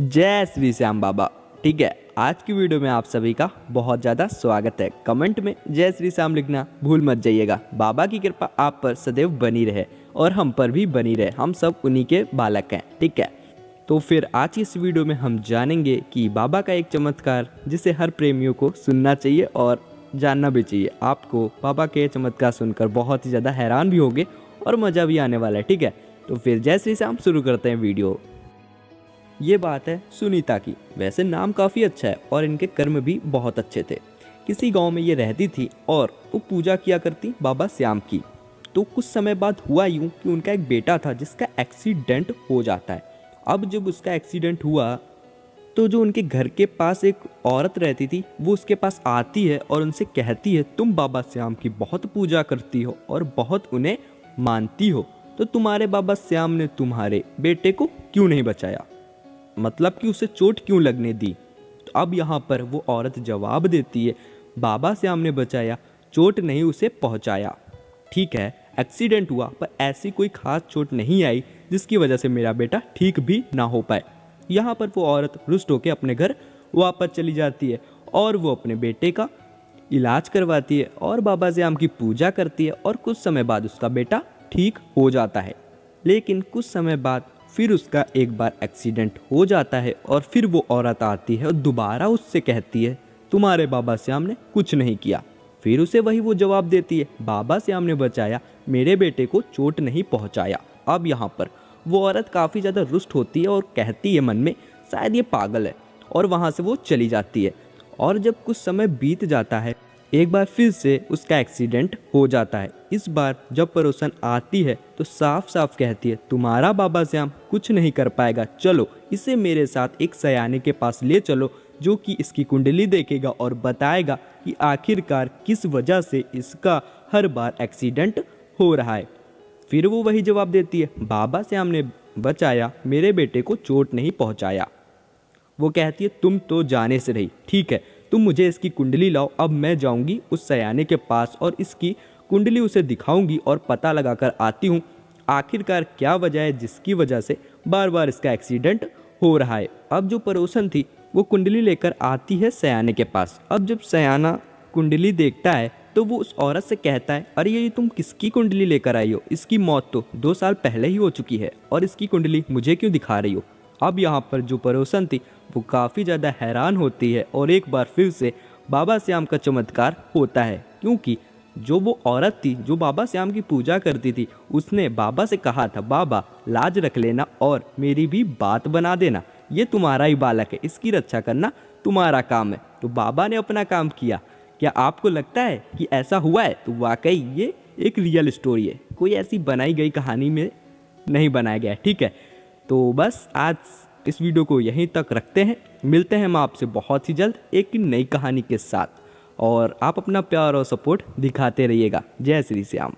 जय श्री श्याम बाबा। ठीक है, आज की वीडियो में आप सभी का बहुत ज़्यादा स्वागत है। कमेंट में जय श्री श्याम लिखना भूल मत जाइएगा। बाबा की कृपा आप पर सदैव बनी रहे और हम पर भी बनी रहे, हम सब उन्हीं के बालक हैं। ठीक है, तो फिर आज की इस वीडियो में हम जानेंगे कि बाबा का एक चमत्कार जिसे हर प्रेमियों को सुनना चाहिए और जानना भी चाहिए। आपको बाबा के चमत्कार सुनकर बहुत ही ज़्यादा हैरान भी होंगे और मज़ा भी आने वाला है। ठीक है, तो फिर जय श्री श्याम शुरू करते हैं वीडियो। ये बात है सुनीता की। वैसे नाम काफ़ी अच्छा है और इनके कर्म भी बहुत अच्छे थे। किसी गांव में ये रहती थी और वो पूजा किया करती बाबा श्याम की। तो कुछ समय बाद हुआ यूं कि उनका एक बेटा था जिसका एक्सीडेंट हो जाता है। अब जब उसका एक्सीडेंट हुआ तो जो उनके घर के पास एक औरत रहती थी वो उसके पास आती है और उनसे कहती है, तुम बाबा श्याम की बहुत पूजा करती हो और बहुत उन्हें मानती हो, तो तुम्हारे बाबा श्याम ने तुम्हारे बेटे को क्यों नहीं बचाया, मतलब कि उसे चोट क्यों लगने दी। तो अब यहाँ पर वो औरत जवाब देती है, बाबा श्याम ने बचाया, चोट नहीं उसे पहुँचाया। ठीक है, एक्सीडेंट हुआ पर ऐसी कोई खास चोट नहीं आई जिसकी वजह से मेरा बेटा ठीक भी ना हो पाए। यहाँ पर वो औरत रुष्ट होकर अपने घर वापस चली जाती है और वो अपने बेटे का इलाज करवाती है और बाबा श्याम की पूजा करती है और कुछ समय बाद उसका बेटा ठीक हो जाता है। लेकिन कुछ समय बाद फिर उसका एक बार एक्सीडेंट हो जाता है और फिर वो औरत आती है और दोबारा उससे कहती है, तुम्हारे बाबा श्याम ने कुछ नहीं किया। फिर उसे वही वो जवाब देती है, बाबा श्याम ने बचाया, मेरे बेटे को चोट नहीं पहुंचाया। अब यहाँ पर वो औरत काफ़ी ज़्यादा रुष्ट होती है और कहती है मन में, शायद ये पागल है, और वहाँ से वो चली जाती है। और जब कुछ समय बीत जाता है एक बार फिर से उसका एक्सीडेंट हो जाता है। इस बार जब पड़ोसन आती है तो साफ साफ कहती है, तुम्हारा बाबा श्याम कुछ नहीं कर पाएगा, चलो इसे मेरे साथ एक सयाने के पास ले चलो जो कि इसकी कुंडली देखेगा और बताएगा कि आखिरकार किस वजह से इसका हर बार एक्सीडेंट हो रहा है। फिर वो वही जवाब देती है, बाबा श्याम ने बचाया, मेरे बेटे को चोट नहीं पहुंचाया। वो कहती है, तुम तो जाने से रही, ठीक है, तुम मुझे इसकी कुंडली लाओ, अब मैं जाऊंगी उस सयाने के पास और इसकी कुंडली उसे दिखाऊंगी और पता लगाकर आती हूँ आखिरकार क्या वजह है जिसकी वजह से बार बार इसका एक्सीडेंट हो रहा है। अब जो पड़ोसन थी वो कुंडली लेकर आती है सयाने के पास। अब जब सयाना कुंडली देखता है तो वो उस औरत से कहता है, अरे ये तुम किसकी कुंडली लेकर आई हो, इसकी मौत तो 2 साल पहले ही हो चुकी है और इसकी कुंडली मुझे क्यों दिखा रही हो। अब यहाँ पर जो पड़ोसन थी वो काफ़ी ज़्यादा हैरान होती है और एक बार फिर से बाबा श्याम का चमत्कार होता है, क्योंकि जो वो औरत थी जो बाबा श्याम की पूजा करती थी उसने बाबा से कहा था, बाबा लाज रख लेना और मेरी भी बात बना देना, ये तुम्हारा ही बालक है, इसकी रक्षा करना तुम्हारा काम है। तो बाबा ने अपना काम किया। क्या आपको लगता है कि ऐसा हुआ है? तो वाकई ये एक रियल स्टोरी है, कोई ऐसी बनाई गई कहानी में नहीं बनाया गया है। ठीक है, तो बस आज इस वीडियो को यहीं तक रखते हैं। मिलते हैं हम आपसे बहुत ही जल्द एक नई कहानी के साथ और आप अपना प्यार और सपोर्ट दिखाते रहिएगा। जय श्री श्याम।